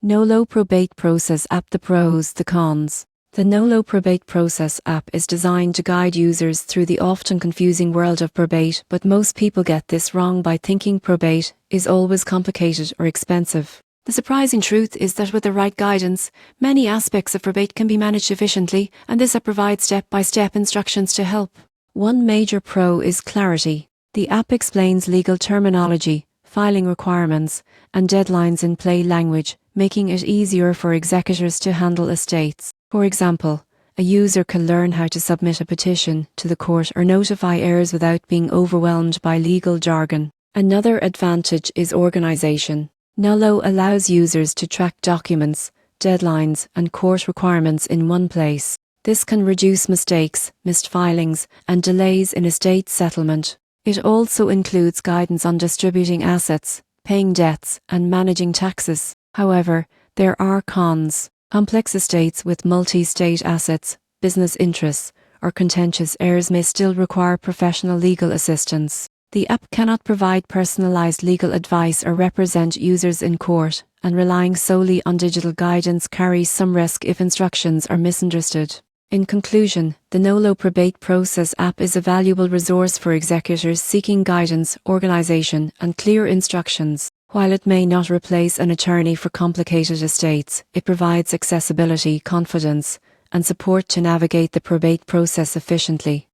Nolo Probate Process App. The pros, the cons. The Nolo Probate Process app is designed to guide users through the often confusing world of probate, but most people get this wrong by thinking probate is always complicated or expensive. The surprising truth is that with the right guidance, many aspects of probate can be managed efficiently, and this app provides step-by-step instructions to help. One major pro is clarity. The app explains legal terminology, filing requirements, and deadlines in plain language, making it easier for executors to handle estates. For example, a user can learn how to submit a petition to the court or notify heirs without being overwhelmed by legal jargon. Another advantage is organization. Nolo allows users to track documents, deadlines, and court requirements in one place. This can reduce mistakes, missed filings, and delays in estate settlement. It also includes guidance on distributing assets, paying debts, and managing taxes. However, there are cons. Complex estates with multi-state assets, business interests, or contentious heirs may still require professional legal assistance. The app cannot provide personalized legal advice or represent users in court, and relying solely on digital guidance carries some risk if instructions are misunderstood. In conclusion, the Nolo Probate Process app is a valuable resource for executors seeking guidance, organization, and clear instructions. While it may not replace an attorney for complicated estates, it provides accessibility, confidence, and support to navigate the probate process efficiently.